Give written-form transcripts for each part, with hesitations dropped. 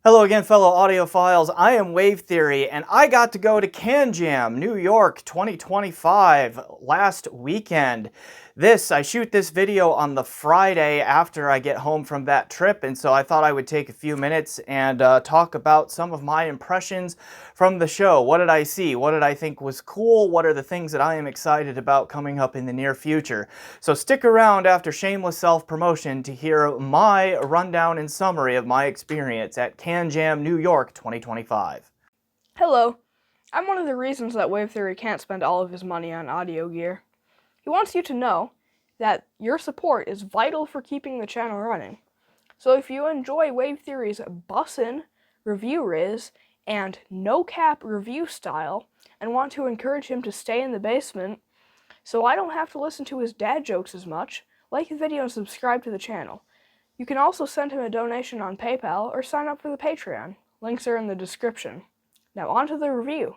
Hello again, fellow audiophiles. I am Wave Theory, and I got to go to CanJam, New York 2025 last weekend. I shoot this video on the Friday after I get home from that trip, and so I thought I would take a few minutes and talk about some of my impressions from the show. What did I see? What did I think was cool? What are the things that I am excited about coming up in the near future? So stick around after shameless self-promotion to hear my rundown and summary of my experience at CanJam New York 2025. Hello. I'm one of the reasons that Wave Theory can't spend all of his money on audio gear. He wants you to know that your support is vital for keeping the channel running. So if you enjoy Wave Theory's bussin' review riz and no-cap review style and want to encourage him to stay in the basement so I don't have to listen to his dad jokes as much, like the video and subscribe to the channel. You can also send him a donation on PayPal or sign up for the Patreon. Links are in the description. Now on to the review.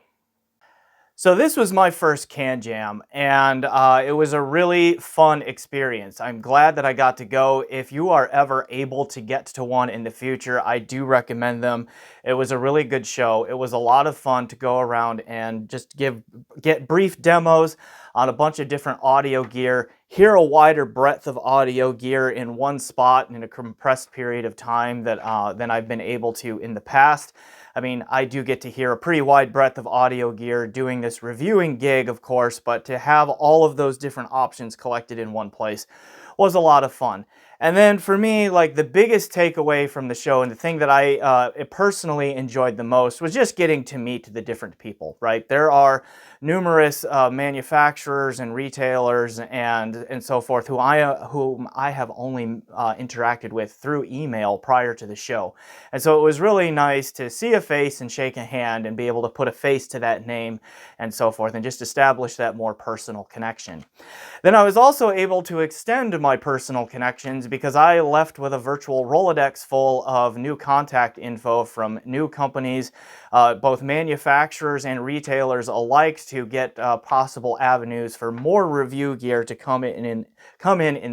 So this was my first CanJam, and it was a really fun experience. I'm glad that I got to go. If you are ever able to get to one in the future, I do recommend them. It was a really good show. It was a lot of fun to go around and just get brief demos on a bunch of different audio gear, hear a wider breadth of audio gear in one spot in a compressed period of time than I've been able to in the past. I mean, I do get to hear a pretty wide breadth of audio gear doing this reviewing gig, of course, but to have all of those different options collected in one place was a lot of fun. And then for me, like the biggest takeaway from the show and the thing that I personally enjoyed the most was just getting to meet the different people, right? There are numerous manufacturers and retailers and so forth whom I have only interacted with through email prior to the show. And so it was really nice to see a face and shake a hand and be able to put a face to that name and so forth and just establish that more personal connection. Then I was also able to extend my personal connections because I left with a virtual Rolodex full of new contact info from new companies, both manufacturers and retailers alike, to get possible avenues for more review gear to come in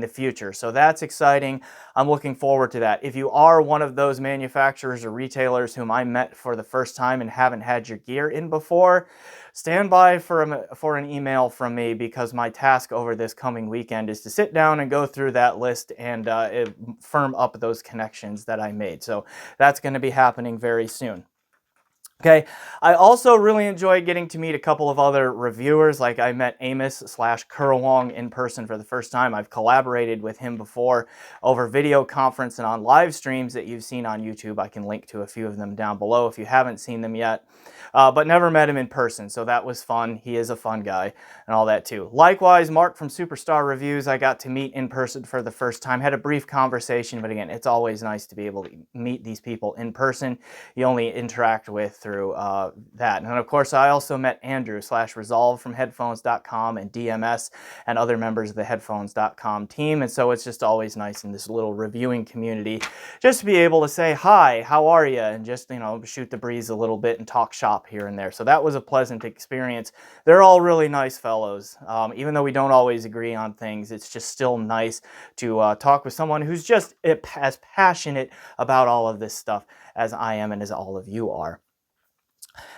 the future. So that's exciting. I'm looking forward to that. If you are one of those manufacturers or retailers whom I met for the first time and haven't had your gear in before, stand by for an email from me, because my task over this coming weekend is to sit down and go through that list and firm up those connections that I made. So that's going to be happening very soon. Okay, I also really enjoyed getting to meet a couple of other reviewers. Like I met Amos/Kurwong in person for the first time. I've collaborated with him before over video conference and on live streams that you've seen on YouTube. I can link to a few of them down below if you haven't seen them yet. But never met him in person, so that was fun. He is a fun guy and all that too. Likewise, Mark from Superstar Reviews, I got to meet in person for the first time. Had a brief conversation, but again, it's always nice to be able to meet these people in person. You only interact with through that. And of course, I also met Andrew/Resolve from Headphones.com and DMS and other members of the Headphones.com team. And so it's just always nice in this little reviewing community just to be able to say, hi, how are you? And just, you know, shoot the breeze a little bit and talk shop here and there. So that was a pleasant experience. They're all really nice fellows. Even though we don't always agree on things, it's just still nice to talk with someone who's just as passionate about all of this stuff as I am and as all of you are.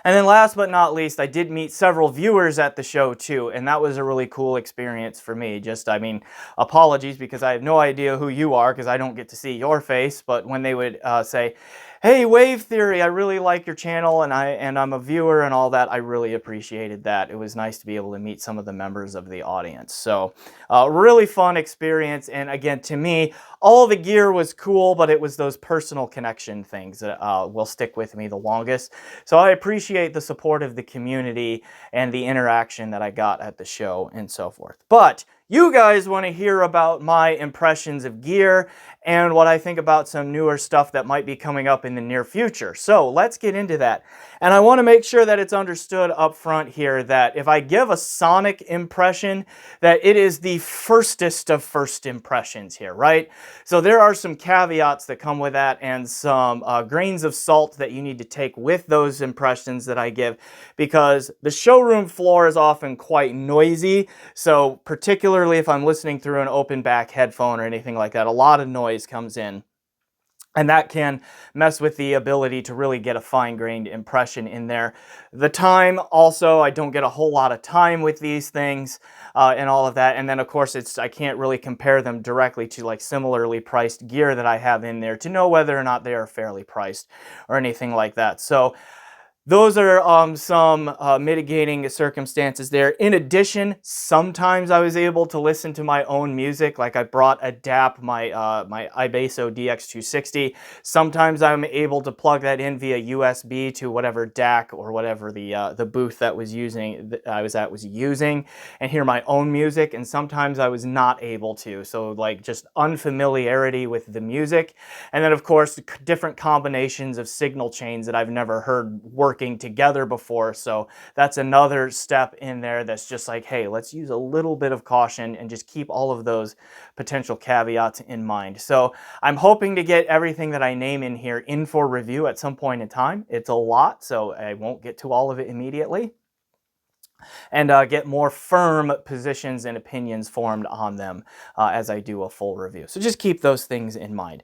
And then last but not least, I did meet several viewers at the show too, and that was a really cool experience for me. I mean, apologies because I have no idea who you are because I don't get to see your face, but when they would say, hey, Wave Theory, I really like your channel and I'm a viewer and all that, I really appreciated that. It was nice to be able to meet some of the members of the audience. So really fun experience, and again, to me, all the gear was cool, but it was those personal connection things that will stick with me the longest. So I appreciate the support of the community and the interaction that I got at the show and so forth. But you guys want to hear about my impressions of gear and what I think about some newer stuff that might be coming up in the near future. So let's get into that. And I want to make sure that it's understood up front here that if I give a sonic impression, that it is the firstest of first impressions here, right? So there are some caveats that come with that and some grains of salt that you need to take with those impressions that I give, because the showroom floor is often quite noisy. So particularly if I'm listening through an open back headphone or anything like that, a lot of noise comes in. And that can mess with the ability to really get a fine-grained impression in there. The time also, I don't get a whole lot of time with these things and all of that. And then of course, I can't really compare them directly to like similarly priced gear that I have in there to know whether or not they are fairly priced or anything like that. So those are some mitigating circumstances there. In addition, sometimes I was able to listen to my own music. Like I brought a DAP, my iBasso DX260. Sometimes I'm able to plug that in via USB to whatever DAC or whatever the booth that I was at was using, and hear my own music. And sometimes I was not able to. So like just unfamiliarity with the music, and then of course different combinations of signal chains that I've never heard working together before. So that's another step in there that's just like, hey, let's use a little bit of caution and just keep all of those potential caveats in mind. So I'm hoping to get everything that I name in here in for review at some point in time. It's a lot, so I won't get to all of it immediately, and get more firm positions and opinions formed on them as I do a full review. So just keep those things in mind.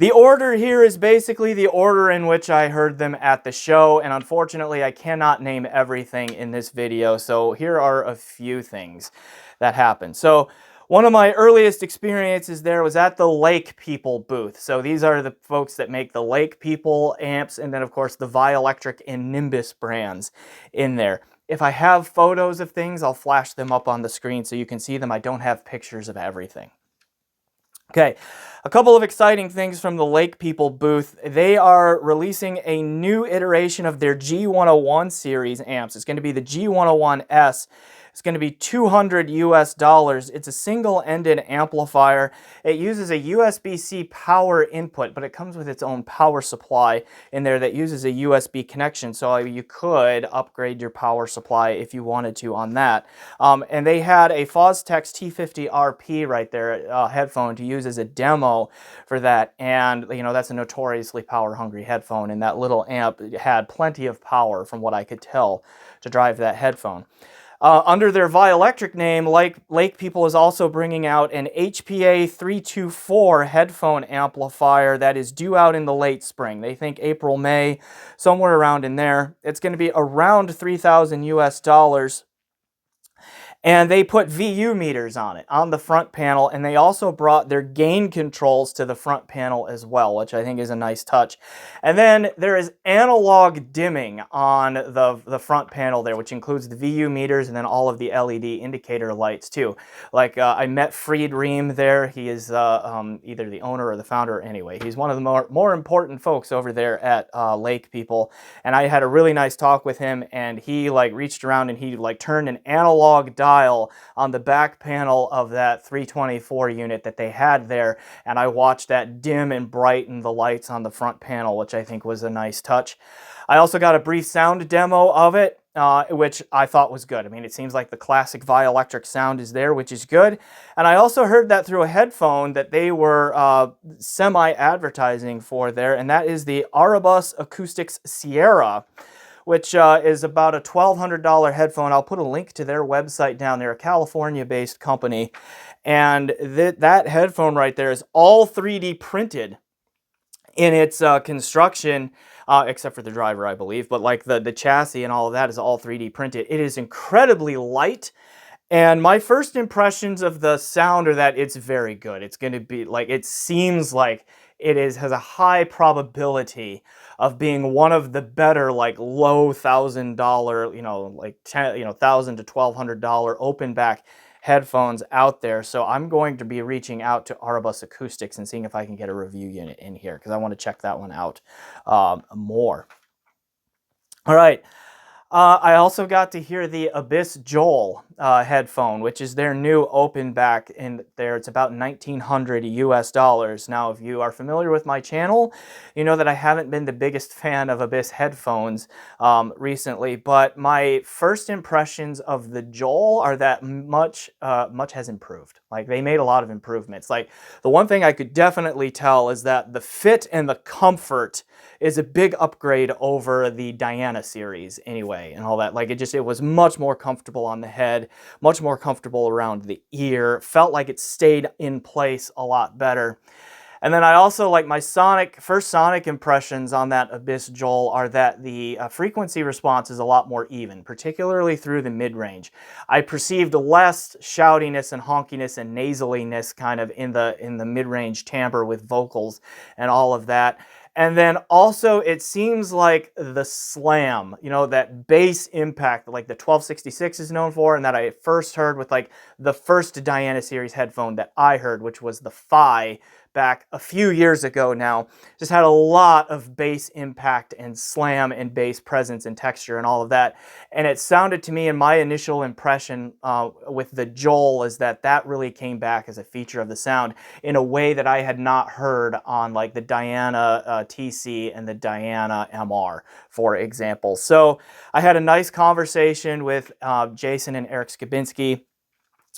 The order here is basically the order in which I heard them at the show, and unfortunately I cannot name everything in this video, so here are a few things that happened. So one of my earliest experiences there was at the Lake People booth. So these are the folks that make the Lake People amps, and then of course the Violectric and Nimbus brands in there. If I have photos of things, I'll flash them up on the screen so you can see them. I don't have pictures of everything. Okay, a couple of exciting things from the Lake People booth. They are releasing a new iteration of their G101 series amps. It's going to be the G101S. It's going to be $200 US. It's a single-ended amplifier. It uses a USB-C power input, but it comes with its own power supply in there that uses a USB connection, so you could upgrade your power supply if you wanted to on that. And they had a Fostex T50RP right there, headphone, to use as a demo for that. And you know, that's a notoriously power-hungry headphone, and that little amp had plenty of power, from what I could tell, to drive that headphone. Under their Violectric name, Lake People is also bringing out an HPA324 headphone amplifier that is due out in the late spring. They think April, May, somewhere around in there. It's going to be around $3,000 US. And they put VU meters on it, on the front panel, and they also brought their gain controls to the front panel as well, which I think is a nice touch. And then there is analog dimming on the front panel there, which includes the VU meters and then all of the LED indicator lights too. Like I met Fried Ream there. He is either the owner or the founder. Anyway, he's one of the more important folks over there at Lake People. And I had a really nice talk with him, and he like reached around and he like turned an analog dial on the back panel of that 324 unit that they had there, and I watched that dim and brighten the lights on the front panel, which I think was a nice touch. I also got a brief sound demo of it, which I thought was good. I mean, it seems like the classic Violectric sound is there, which is good. And I also heard that through a headphone that they were semi-advertising for there, and that is the Auribus Acoustics Sierra, which is about a $1,200 headphone. I'll put a link to their website down there, a California-based company. And that headphone right there is all 3D printed in its construction, except for the driver, I believe. But like the chassis and all of that is all 3D printed. It is incredibly light. And my first impressions of the sound are that it's very good. It's going to be like, it seems like it has a high probability of being one of the better, like low $1,000, you know, like $1,000 to $1,200 open back headphones out there. So I'm going to be reaching out to Auribus Acoustics and seeing if I can get a review unit in here, because I want to check that one out more. All right. I also got to hear the Abyss JOAL headphone, which is their new open back in there. It's about $1,900 US. Now, if you are familiar with my channel, you know that I haven't been the biggest fan of Abyss headphones recently, but my first impressions of the JOAL are that much has improved. Like, they made a lot of improvements. Like, the one thing I could definitely tell is that the fit and the comfort is a big upgrade over the Diana series anyway, and all that. Like, it was much more comfortable on the head, much more comfortable around the ear, felt like it stayed in place a lot better. And then I also like my first sonic impressions on that Abyss JOAL are that the frequency response is a lot more even, particularly through the mid-range. I perceived less shoutiness and honkiness and nasaliness kind of in the mid-range timbre with vocals and all of that. And then also it seems like the slam, you know, that bass impact like the 1266 is known for, and that I first heard with like the first Diana series headphone that I heard, which was the Fi, back a few years ago now, just had a lot of bass impact and slam and bass presence and texture and all of that. And it sounded to me, in my initial impression with the JOAL, is that that really came back as a feature of the sound in a way that I had not heard on like the Diana TC and the Diana MR, for example. So I had a nice conversation with Jason and Eric Skabinski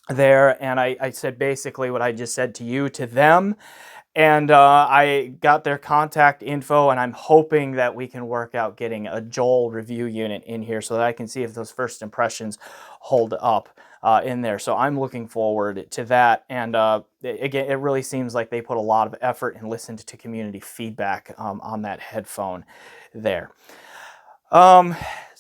there, and I said basically what I just said to you to them, and I got their contact info, and I'm hoping that we can work out getting a JOAL review unit in here so that I can see if those first impressions hold up in there. So I'm looking forward to that, and again, it really seems like they put a lot of effort and listened to community feedback on that headphone there.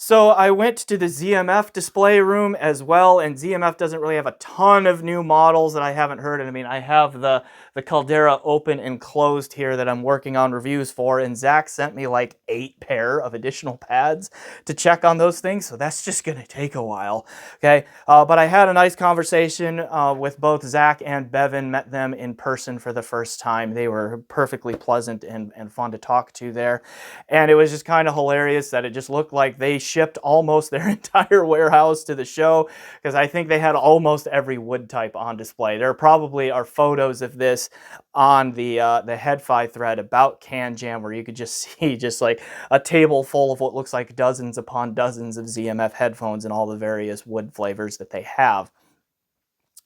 So I went to the ZMF display room as well, and ZMF doesn't really have a ton of new models that I haven't heard. And I mean, I have the Caldera open and closed here that I'm working on reviews for, and Zach sent me like 8 pair of additional pads to check on those things, so that's just gonna take a while, okay? But I had a nice conversation with both Zach and Bevan, met them in person for the first time. They were perfectly pleasant and fun to talk to there, and it was just kind of hilarious that it just looked like they shipped almost their entire warehouse to the show, because I think they had almost every wood type on display. There probably are photos of this on the HeadFi thread about CanJam, where you could just see just like a table full of what looks like dozens upon dozens of ZMF headphones and all the various wood flavors that they have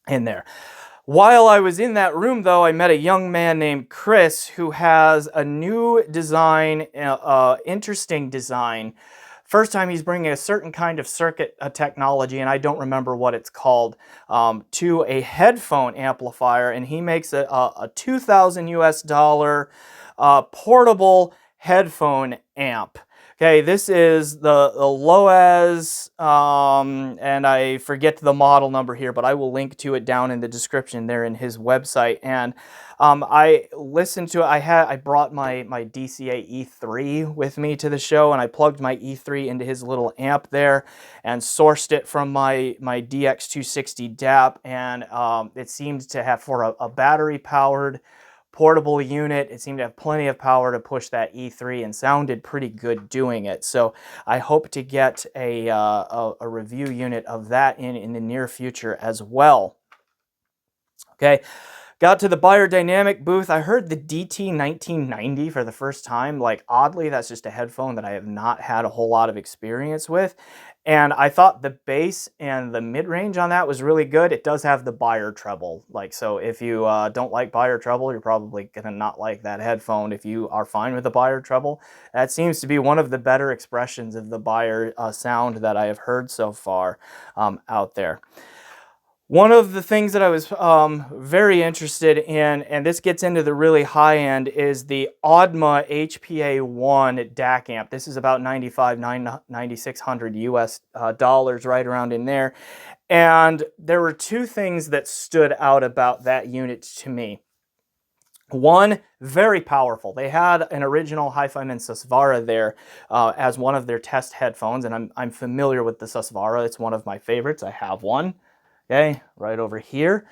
in there. While I was in that room, though, I met a young man named Chris who has a new design, interesting design. First time he's bringing a certain kind of circuit technology, and I don't remember what it's called, to a headphone amplifier, and he makes a $2,000 US portable headphone amp. Okay, this is the LOAZ, and I forget the model number here, but I will link to it down in the description there in his website. And I listened to it. I brought my DCA E3 with me to the show, and I plugged my E3 into his little amp there and sourced it from my DX260 DAP, and it seemed to have, for a battery-powered portable unit, it seemed to have plenty of power to push that E3 and sounded pretty good doing it. So I hope to get a review unit of that in the near future as well. Okay. Got to the Beyerdynamic booth. I heard the DT1990 for the first time. Like, oddly, that's just a headphone that I have not had a whole lot of experience with. And I thought the bass and the mid-range on that was really good. It does have the Beyer treble. Like, so if you don't like Beyer treble, you're probably going to not like that headphone. If you are fine with the Beyer treble, that seems to be one of the better expressions of the Beyer sound that I have heard so far out there. One of the things that I was very interested in, and this gets into the really high end, is the Audma HPA1 DAC amp. This is about $9,600 US dollars, right around in there. And there were 2 things that stood out about that unit to me. One, very powerful. They had an original HiFi Susvara there as one of their test headphones, and I'm familiar with the Susvara. It's one of my favorites. I have one. Okay, right over here.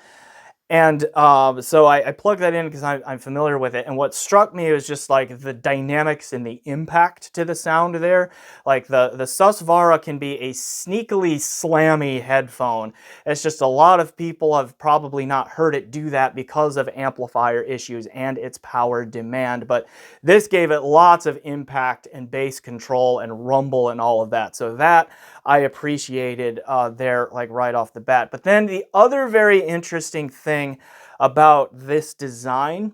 And so I plugged that in because I'm familiar with it. And what struck me was just like the dynamics and the impact to the sound there. Like the Susvara can be a sneakily slammy headphone. It's just a lot of people have probably not heard it do that because of amplifier issues and its power demand. But this gave it lots of impact and bass control and rumble and all of that. So that I appreciated there, like right off the bat. But then the other very interesting thing about this design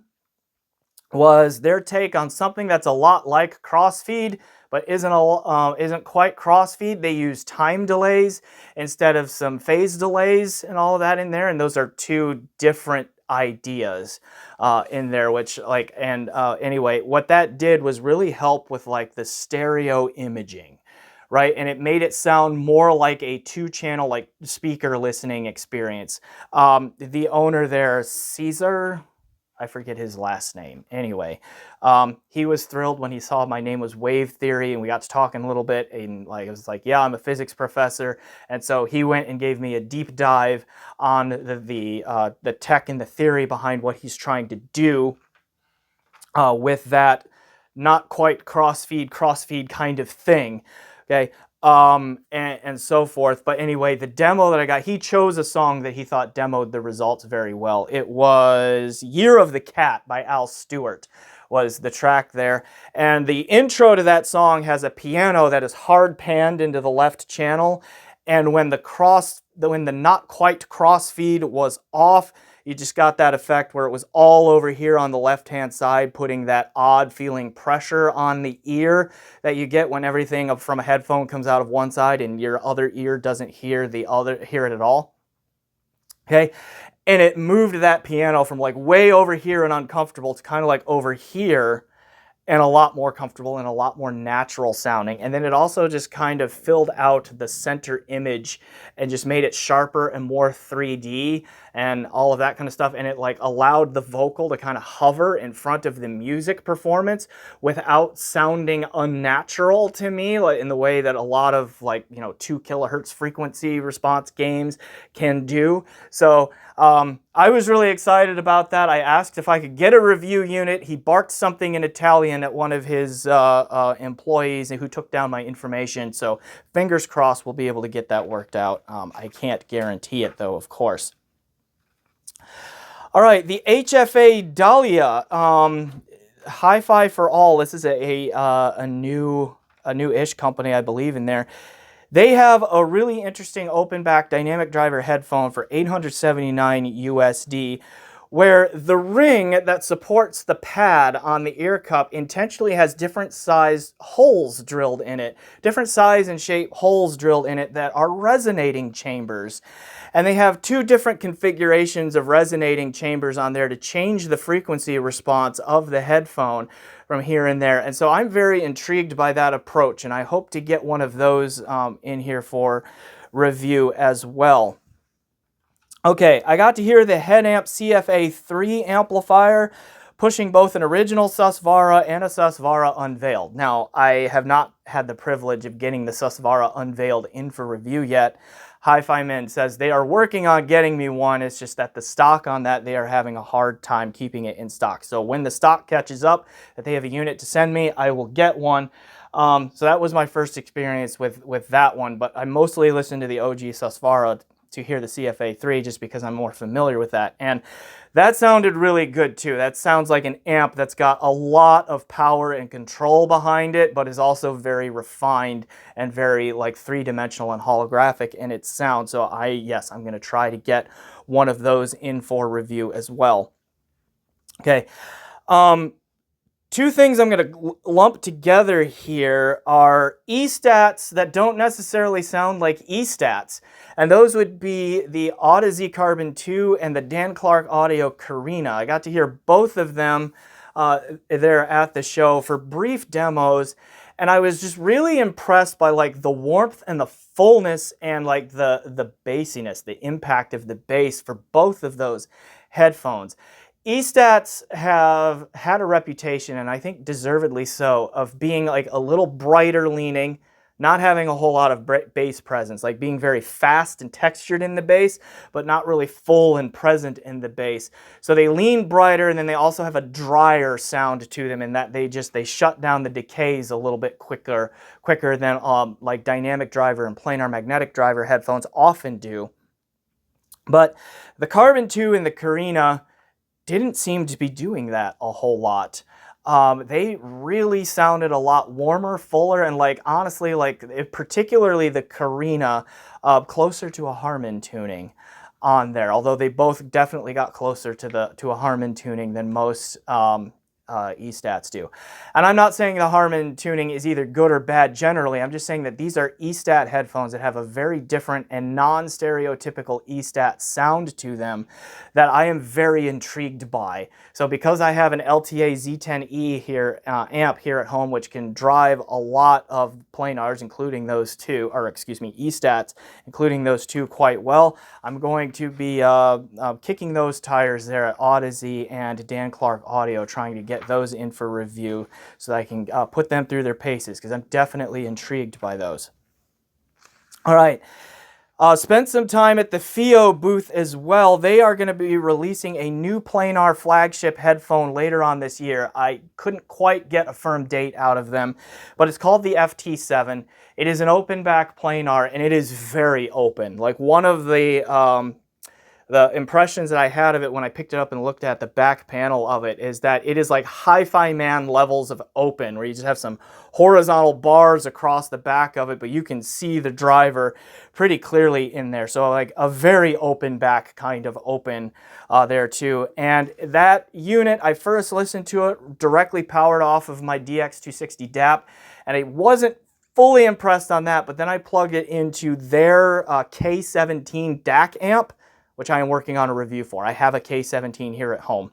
was their take on something that's a lot like crossfeed, but isn't quite crossfeed. They use time delays instead of some phase delays and all of that in there, and those are 2 different ideas in there, which like, and anyway, what that did was really help with like the stereo imaging, right? And it made it sound more like a 2-channel like speaker listening experience. The owner there, Caesar, I forget his last name. Anyway, he was thrilled when he saw my name was Wave Theory, and we got to talking a little bit. And like I was like, yeah, I'm a physics professor, and so he went and gave me a deep dive on the tech and the theory behind what he's trying to do with that not quite cross-feed kind of thing. Okay. And so forth. But anyway, the demo that I got, he chose a song that he thought demoed the results very well. It was Year of the Cat by Al Stewart was the track there. And the intro to that song has a piano that is hard panned into the left channel. And when the not quite cross feed was off, you just got that effect where it was all over here on the left-hand side, putting that odd feeling pressure on the ear that you get when everything from a headphone comes out of one side and your other ear doesn't hear it at all. Okay, and it moved that piano from like way over here and uncomfortable to kind of like over here and a lot more comfortable and a lot more natural sounding. And then it also just kind of filled out the center image and just made it sharper and more 3D and all of that kind of stuff. And it like allowed the vocal to kind of hover in front of the music performance without sounding unnatural to me, like in the way that a lot of like, 2 kilohertz frequency response games can do. So I was really excited about that. I asked if I could get a review unit. He barked something in Italian at one of his employees who took down my information. So fingers crossed we'll be able to get that worked out. I can't guarantee it though, of course. All right, the HFA Dahlia, HiFi for All. This is a new-ish company, I believe, in there. They have a really interesting open back dynamic driver headphone for $879 USD, where the ring that supports the pad on the ear cup intentionally has different size holes drilled in it, different size and shape holes drilled in it that are resonating chambers. And they have 2 different configurations of resonating chambers on there to change the frequency response of the headphone from here and there. And so I'm very intrigued by that approach, and I hope to get one of those in here for review as well. Okay, I got to hear the Headamp CFA3 amplifier, pushing both an original Susvara and a Susvara unveiled. Now, I have not had the privilege of getting the Susvara unveiled in for review yet. HiFi Men says they are working on getting me one. It's just that the stock on that, they are having a hard time keeping it in stock. So when the stock catches up, that they have a unit to send me, I will get one. So that was my first experience with that one, but I mostly listened to the OG Susvara to hear the CFA3 just because I'm more familiar with that. And that sounded really good too. That sounds like an amp that's got a lot of power and control behind it, but is also very refined and very like 3-dimensional and holographic in its sound. So yes, I'm gonna try to get one of those in for review as well. Okay. 2 things I'm going to lump together here are E-stats that don't necessarily sound like E-stats. And those would be the Audeze Carbon 2 and the Dan Clark Audio Corina. I got to hear both of them there at the show for brief demos. And I was just really impressed by like the warmth and the fullness and like the bassiness, the impact of the bass for both of those headphones. E-stats have had a reputation, and I think deservedly so, of being like a little brighter leaning, not having a whole lot of bass presence, like being very fast and textured in the bass, but not really full and present in the bass. So they lean brighter, and then they also have a drier sound to them in that they shut down the decays a little bit quicker than like dynamic driver and planar magnetic driver headphones often do. But the Carbon 2 and the Corina didn't seem to be doing that a whole lot. They really sounded a lot warmer, fuller, and like honestly, like particularly the Corina, closer to a Harman tuning on there. Although they both definitely got closer to a Harman tuning than most E-Stats do. And I'm not saying the Harman tuning is either good or bad generally. I'm just saying that these are E-Stat headphones that have a very different and non-stereotypical E-Stat sound to them that I am very intrigued by. So because I have an LTA Z10E here, amp here at home, which can drive a lot of planars, including those two, or excuse me, E-Stats, including those two quite well, I'm going to be kicking those tires there at Audeze and Dan Clark Audio, trying to get those in for review so that I can put them through their paces, because I'm definitely intrigued by those. All right. Spent some time at the Fiio booth as well. They are going to be releasing a new planar flagship headphone later on this year. I couldn't quite get a firm date out of them, but it's called the FT7. It is an open back planar, and it is very open. Like, one of the impressions that I had of it when I picked it up and looked at the back panel of it is that it is like Hi-Fi Man levels of open, where you just have some horizontal bars across the back of it, but you can see the driver pretty clearly in there. So like a very open back kind of open there too. And that unit, I first listened to it directly powered off of my DX260 DAP, and I wasn't fully impressed on that, but then I plugged it into their K17 DAC amp, which I am working on a review for. I have a K17 here at home.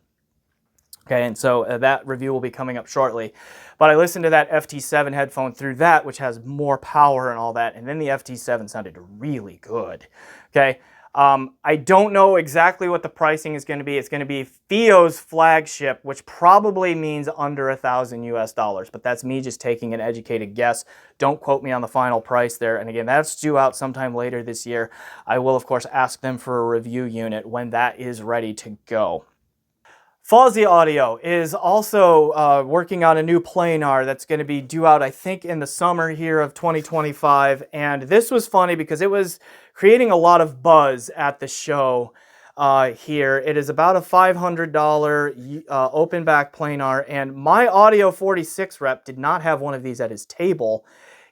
Okay, and so that review will be coming up shortly. But I listened to that FT7 headphone through that, which has more power and all that, and then the FT7 sounded really good. Okay, I don't know exactly what the pricing is going to be. It's going to be Fio's flagship, which probably means under $1,000 US, but that's me just taking an educated guess. Don't quote me on the final price there. And again, that's due out sometime later this year. I will, of course, ask them for a review unit when that is ready to go. Fosi Audio is also working on a new planar that's going to be due out, I think, in the summer here of 2025. And this was funny because it was creating a lot of buzz at the show here. It is about a $500 open back planar, and my Audio 46 rep did not have one of these at his table.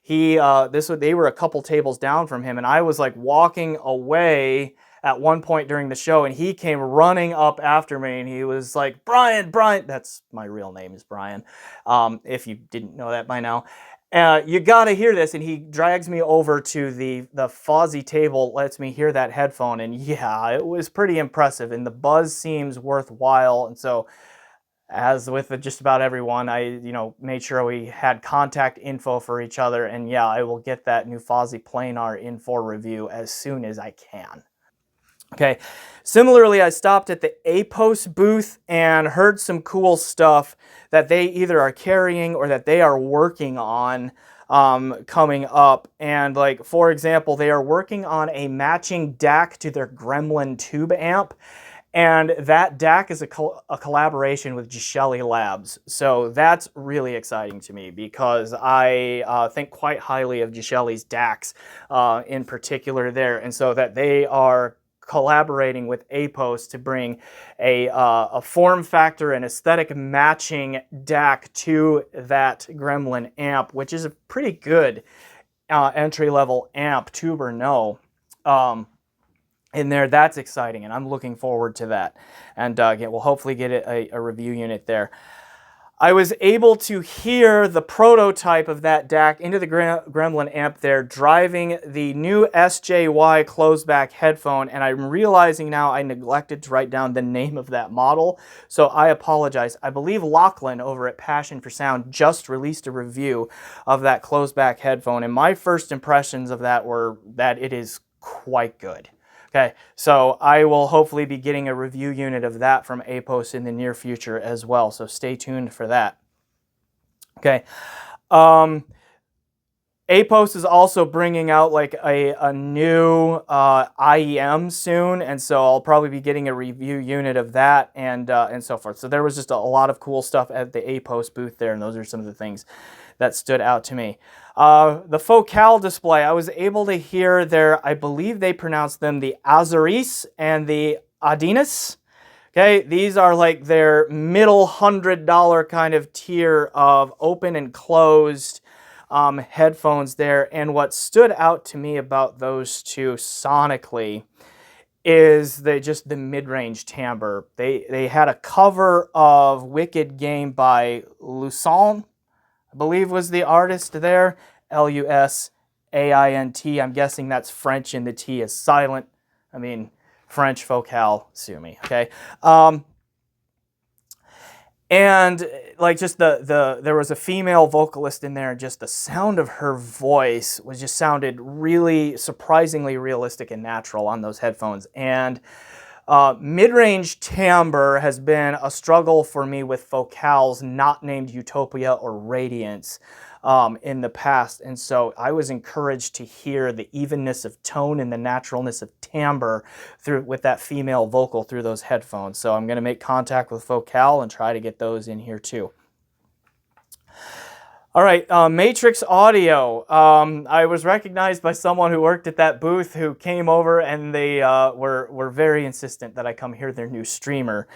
They were a couple tables down from him, and I was like walking away at one point during the show, and he came running up after me, and he was like, Brian, that's my real name is Brian, if you didn't know that by now. You gotta hear this, and he drags me over to the Fosi table, lets me hear that headphone, and yeah, it was pretty impressive, and the buzz seems worthwhile. And so, as with just about everyone, I made sure we had contact info for each other, and yeah, I will get that new Fosi planar in for review as soon as I can. Okay, similarly, I stopped at the Apos booth and heard some cool stuff that they either are carrying or that they are working on coming up. And like, for example, they are working on a matching DAC to their Gremlin tube amp. And that DAC is a collaboration with JOAL Labs. So that's really exciting to me because I think quite highly of JOAL's DACs in particular there. And so that they are collaborating with Apos to bring a form factor and aesthetic matching DAC to that Gremlin amp, which is a pretty good entry-level amp, tube or no, in there. That's exciting, and I'm looking forward to that. And again, we'll hopefully get a review unit there. I was able to hear the prototype of that DAC into the Gremlin amp there, driving the new SJY closed back headphone, and I'm realizing now I neglected to write down the name of that model, so I apologize. I believe Lachlan over at Passion for Sound just released a review of that closed back headphone, and my first impressions of that were that it is quite good. Okay, so I will hopefully be getting a review unit of that from Apos in the near future as well, so stay tuned for that. Okay, Apos is also bringing out like a new IEM soon, and so I'll probably be getting a review unit of that and so forth. So there was just a lot of cool stuff at the Apos booth there, and those are some of the things that stood out to me. The Focal display, I was able to hear their, I believe they pronounced them the Azurys and the Hadenys. Okay, these are like their middle $100 kind of tier of open and closed headphones there. And what stood out to me about those two sonically is just the mid-range timbre. They had a cover of Wicked Game by Lusaint, I believe was the artist there, Lusaint. I'm guessing that's French and the T is silent. I mean, French vocale, sue me, okay? And like just there was a female vocalist in there, and just the sound of her voice was just sounded really surprisingly realistic and natural on those headphones. And mid-range timbre has been a struggle for me with vocals not named Utopia or Radiance in the past, and so I was encouraged to hear the evenness of tone and the naturalness of timbre with that female vocal through those headphones. So I'm going to make contact with Vocal and try to get those in here too. All right, Matrix Audio. I was recognized by someone who worked at that booth who came over, and they were very insistent that I come hear their new streamer,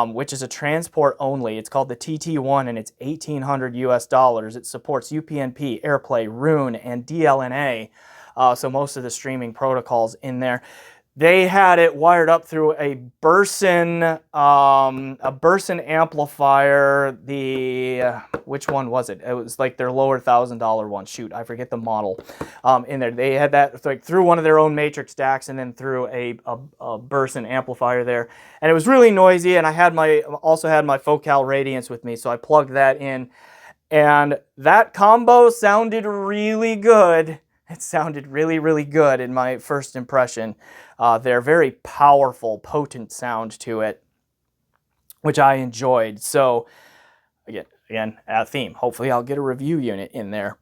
which is a transport only. It's called the TT1, and it's $1,800 US. It supports UPnP, AirPlay, Rune, and DLNA, so most of the streaming protocols in there. They had it wired up through a Burson amplifier. Which one was it? It was like their lower $1,000 one. Shoot, I forget the model. In there, they had that like through one of their own Matrix DACs, and then through a Burson amplifier there, and it was really noisy. And I had also had my Focal Radiance with me, so I plugged that in, and that combo sounded really good. It sounded really, really good in my first impression. They're very powerful, potent sound to it, which I enjoyed. So again, a theme. Hopefully I'll get a review unit in there.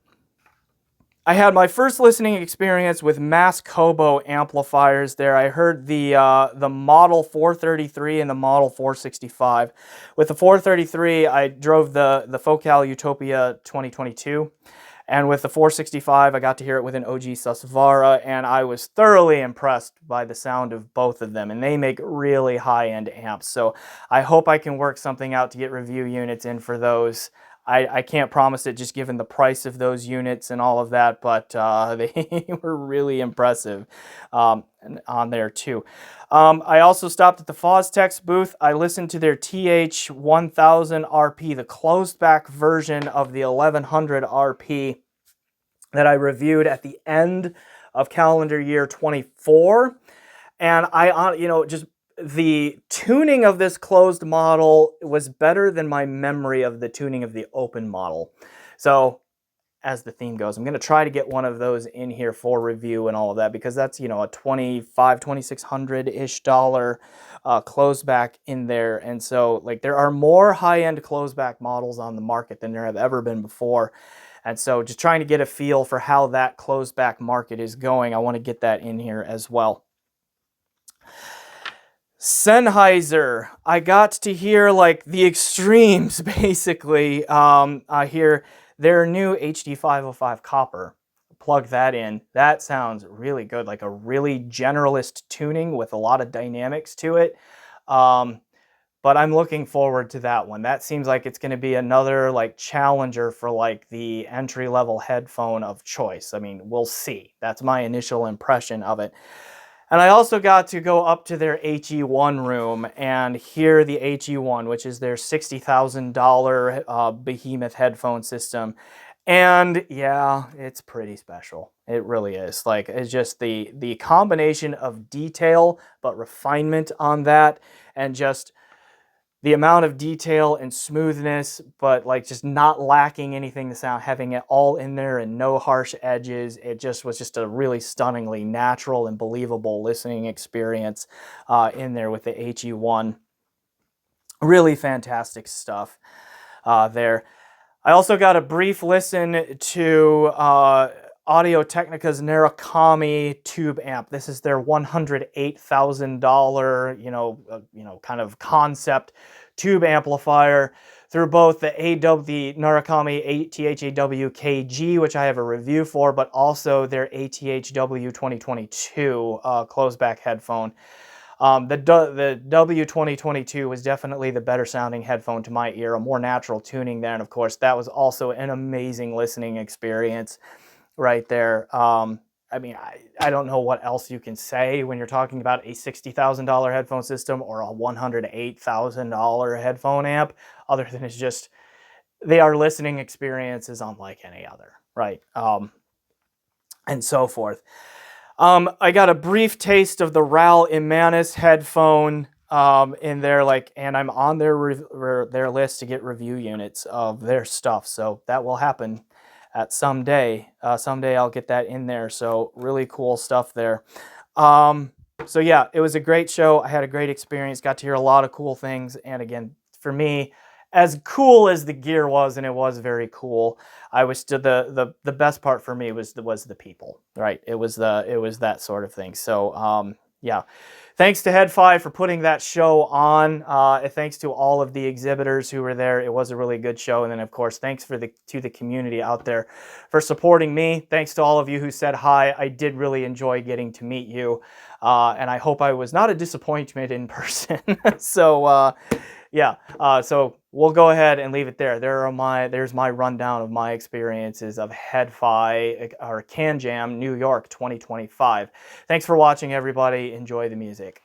I had my first listening experience with mass Kobo amplifiers there. I heard the Model 433 and the Model 465. With the 433, I drove the Focal Utopia 2022. And with the 465, I got to hear it with an OG Susvara, and I was thoroughly impressed by the sound of both of them. And they make really high-end amps, so I hope I can work something out to get review units in for those. I can't promise it just given the price of those units and all of that, but they were really impressive on there too. I also stopped at the Fostex booth. I listened to their TH1000 RP, the closed back version of the 1100 RP that I reviewed at the end of calendar year 24. And just the tuning of this closed model was better than my memory of the tuning of the open model. So as the theme goes, I'm going to try to get one of those in here for review and all of that, because that's, a $2,600-ish closed back in there. And so like there are more high-end closed back models on the market than there have ever been before. And so just trying to get a feel for how that closed back market is going, I want to get that in here as well. Sennheiser, I got to hear like the extremes basically. I hear their new HD505 copper. Plug that in. That sounds really good, like a really generalist tuning with a lot of dynamics to it. But I'm looking forward to that one. That seems like it's going to be another like challenger for like the entry-level headphone of choice. I mean, we'll see. That's my initial impression of it. And I also got to go up to their HE1 room and hear the HE1, which is their $60,000 behemoth headphone system. And yeah, it's pretty special. It really is. Like, it's just the combination of detail but refinement on that, and just the amount of detail and smoothness, but like just not lacking anything to sound, having it all in there and no harsh edges. It just was just a really stunningly natural and believable listening experience in there with the HE1. Really fantastic stuff there. I also got a brief listen to Audio Technica's Narukami tube amp. This is their $108,000, kind of concept tube amplifier through both the Narukami ATH-AW KG, which I have a review for, but also their ATH-W 2022 closed back headphone. The W 2022 was definitely the better sounding headphone to my ear, a more natural tuning there, and of course that was also an amazing listening experience right there. I mean, I don't know what else you can say when you're talking about a $60,000 headphone system or a $108,000 headphone amp, other than it's just, they are listening experiences unlike any other, right? And so forth. I got a brief taste of the RAAL Immanis headphone in there, and I'm on their list to get review units of their stuff. So that will happen at someday. Someday I'll get that in there. So really cool stuff there. So yeah, it was a great show. I had a great experience. Got to hear a lot of cool things. And again, for me, as cool as the gear was, and it was very cool, I was still the best part for me was the people, right? It was that sort of thing. So yeah, thanks to HeadFi for putting that show on. Thanks to all of the exhibitors who were there. It was a really good show. And then of course, thanks to the community out there for supporting me. Thanks to all of you who said hi. I did really enjoy getting to meet you. And I hope I was not a disappointment in person. So yeah, so we'll go ahead and leave it there. There's my rundown of my experiences of HeadFi or CanJam New York 2025. Thanks for watching, everybody. Enjoy the music.